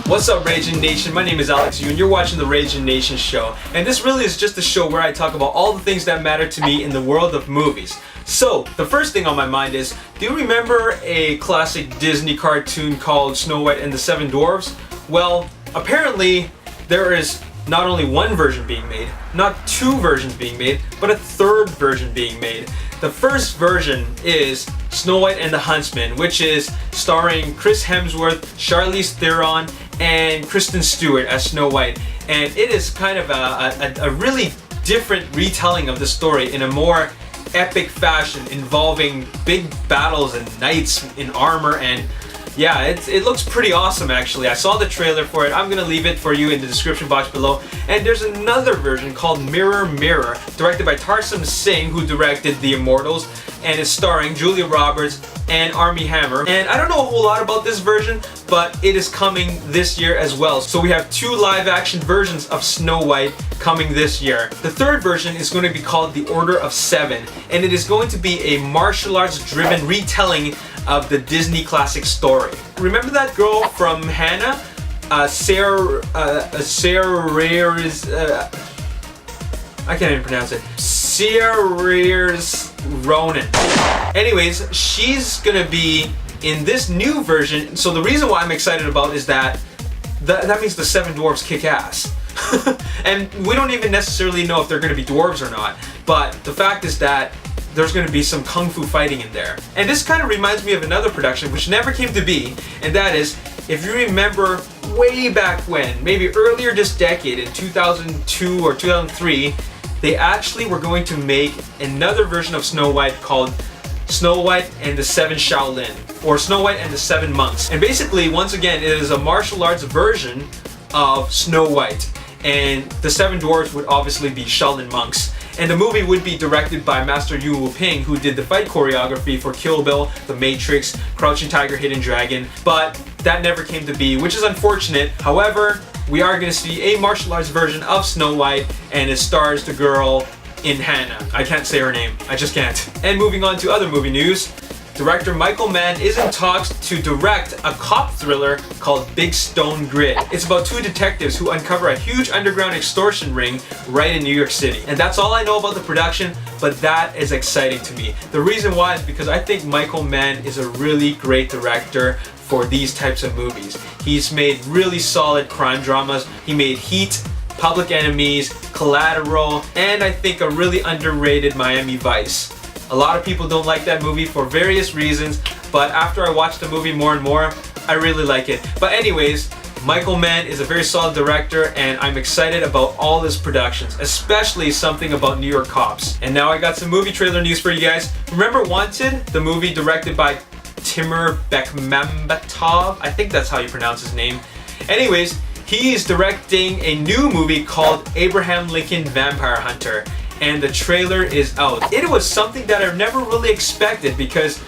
What's up, Ragin Nation? My name is Alex Yu and you're watching the Ragin Nation show. And this really is just a show where I talk about all the things that matter to me in the world of movies. So, the first thing on my mind is, do you remember a classic Disney cartoon called Snow White and the Seven Dwarfs? Well, apparently there is not only one version being made, not two versions being made, but a third version being made. The first version is Snow White and the Huntsman, which is starring Chris Hemsworth, Charlize Theron, and Kristen Stewart as Snow White. And it is kind of a really different retelling of the story in a more epic fashion involving big battles and knights in armor, and yeah, it looks pretty awesome actually. I saw the trailer for it. I'm gonna leave it for you in the description box below. And there's another version called Mirror Mirror, directed by Tarsem Singh, who directed The Immortals, and is starring Julia Roberts and Armie Hammer. And I don't know a whole lot about this version, but it is coming this year as well. So we have two live action versions of Snow White coming this year. The third version is going to be called The Order of Seven, and it is going to be a martial arts driven retelling of the Disney classic story. Remember that girl from Hannah? Sarah Rares, I can't even pronounce it. Sarah Rares Ronin. Anyways, she's gonna be in this new version. So the reason why I'm excited about is that means the Seven Dwarfs kick ass. And we don't even necessarily know if they're gonna be dwarves or not. But the fact is that there's going to be some kung fu fighting in there. And this kind of reminds me of another production which never came to be, and that is, if you remember way back when, maybe earlier this decade in 2002 or 2003, they actually were going to make another version of Snow White called Snow White and the Seven Shaolin, or Snow White and the Seven Monks. And basically, once again, it is a martial arts version of Snow White, and the Seven Dwarfs would obviously be Shaolin monks. And the movie would be directed by Master Yu Wu-ping, who did the fight choreography for Kill Bill, The Matrix, Crouching Tiger, Hidden Dragon, but that never came to be, which is unfortunate. However, we are going to see a martial arts version of Snow White, and it stars the girl in Hannah. I can't say her name, I just can't. And moving on to other movie news, director Michael Mann is in talks to direct a cop thriller called Big Stone Grid. It's about two detectives who uncover a huge underground extortion ring right in New York City. And that's all I know about the production, but that is exciting to me. The reason why is because I think Michael Mann is a really great director for these types of movies. He's made really solid crime dramas. He made Heat, Public Enemies, Collateral, and I think a really underrated Miami Vice. A lot of people don't like that movie for various reasons, but after I watch the movie more and more, I really like it. But anyways, Michael Mann is a very solid director, and I'm excited about all his productions, especially something about New York cops. And now I got some movie trailer news for you guys. Remember Wanted, the movie directed by Timur Bekmambetov? I think that's how you pronounce his name. Anyways, he is directing a new movie called Abraham Lincoln Vampire Hunter, and the trailer is out. It was something that I never really expected because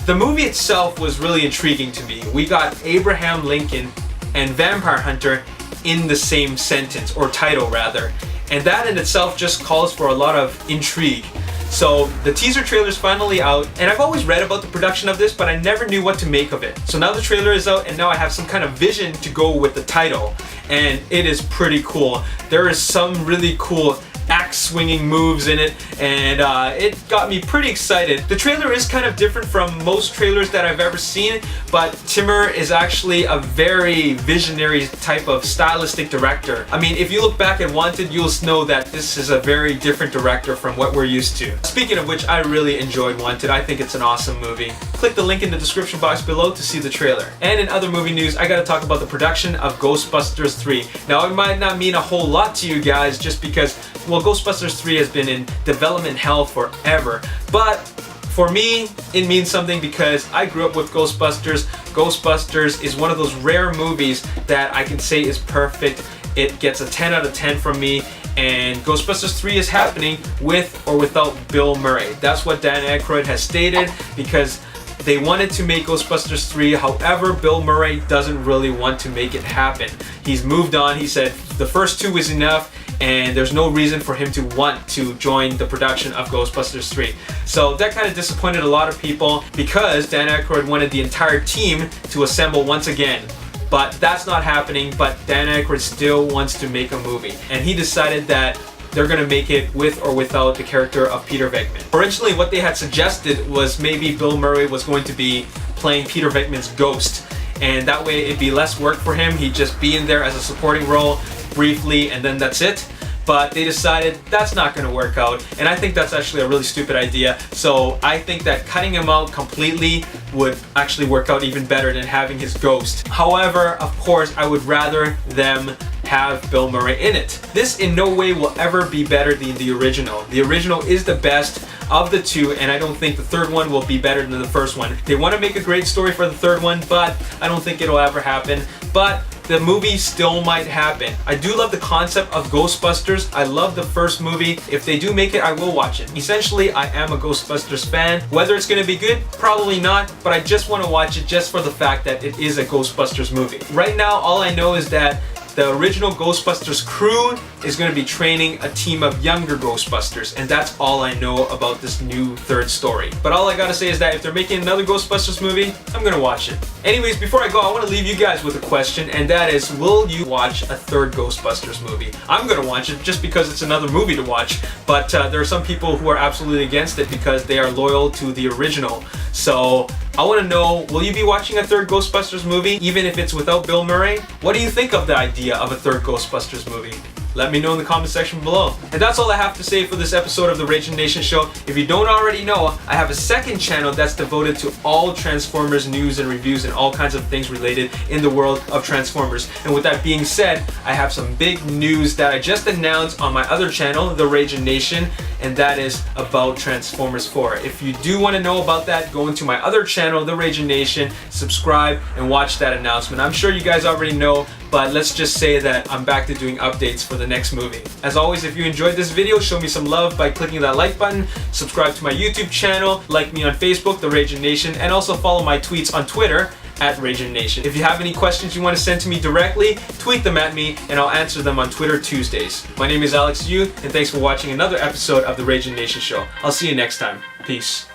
the movie itself was really intriguing to me. We got Abraham Lincoln and Vampire Hunter in the same sentence, or title rather, and that in itself just calls for a lot of intrigue. So the teaser trailer is finally out, and I've always read about the production of this, but I never knew what to make of it. So now the trailer is out, and now I have some kind of vision to go with the title, and it is pretty cool. There is some really cool axe swinging moves in it, and it got me pretty excited. The trailer is kind of different from most trailers that I've ever seen, but Timur is actually a very visionary type of stylistic director. I mean, if you look back at Wanted, you'll know that this is a very different director from what we're used to. Speaking of which, I really enjoyed Wanted. I think it's an awesome movie. Click the link in the description box below to see the trailer. And in other movie news, I gotta talk about the production of Ghostbusters 3. Now, it might not mean a whole lot to you guys just because, well, Ghostbusters 3 has been in development hell forever. But for me, it means something because I grew up with Ghostbusters. Ghostbusters is one of those rare movies that I can say is perfect. It gets a 10 out of 10 from me. And Ghostbusters 3 is happening with or without Bill Murray. That's what Dan Aykroyd has stated, because they wanted to make Ghostbusters 3, however, Bill Murray doesn't really want to make it happen. He's moved on. He said the first two is enough, and there's no reason for him to want to join the production of Ghostbusters 3. So that kind of disappointed a lot of people because Dan Aykroyd wanted the entire team to assemble once again. but that's not happening. But Dan Aykroyd still wants to make a movie, and he decided that they're gonna make it with or without the character of Peter Venkman. Originally, what they had suggested was maybe Bill Murray was going to be playing Peter Venkman's ghost, and that way it'd be less work for him. He'd just be in there as a supporting role briefly, and then that's it. But they decided that's not going to work out, and I think that's actually a really stupid idea. So I think that cutting him out completely would actually work out even better than having his ghost. However, of course, I would rather them have Bill Murray in it. This in no way will ever be better than the original. The original is the best of the two, and I don't think the third one will be better than the first one. They want to make a great story for the third one, but I don't think it'll ever happen. But the movie still might happen. I do love the concept of Ghostbusters. I love the first movie. If they do make it, I will watch it. Essentially, I am a Ghostbusters fan. Whether it's gonna be good, probably not, but I just want to watch it just for the fact that it is a Ghostbusters movie. Right now, all I know is that the original Ghostbusters crew is going to be training a team of younger Ghostbusters, and that's all I know about this new third story. But all I gotta say is that if they're making another Ghostbusters movie, I'm gonna watch it. Anyways, before I go, I want to leave you guys with a question, and that is, will you watch a third Ghostbusters movie? I'm gonna watch it just because it's another movie to watch, but there are some people who are absolutely against it because they are loyal to the original. So I want to know, will you be watching a third Ghostbusters movie, even if it's without Bill Murray? What do you think of the idea of a third Ghostbusters movie? Let me know in the comment section below. And that's all I have to say for this episode of the Ragin Nation Show. If you don't already know, I have a second channel that's devoted to all Transformers news and reviews and all kinds of things related in the world of Transformers. And with that being said, I have some big news that I just announced on my other channel, the Ragin Nation, and that is about Transformers 4. If you do want to know about that, go into my other channel, the Ragin Nation, subscribe and watch that announcement. I'm sure you guys already know, but let's just say that I'm back to doing updates for the next movie. As always, if you enjoyed this video, show me some love by clicking that like button, subscribe to my YouTube channel, like me on Facebook, the Ragin Nation, and also follow my tweets on Twitter at Ragin Nation. If you have any questions you want to send to me directly, tweet them at me and I'll answer them on Twitter Tuesdays. My name is Alex Yu, and thanks for watching another episode of the Ragin Nation Show. I'll see you next time. Peace.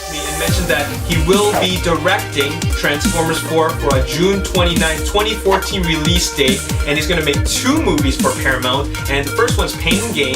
And mentioned that he will be directing Transformers 4 for a June 29, 2014 release date, and he's going to make 2 movies for Paramount, and the first one's Pain and Gain.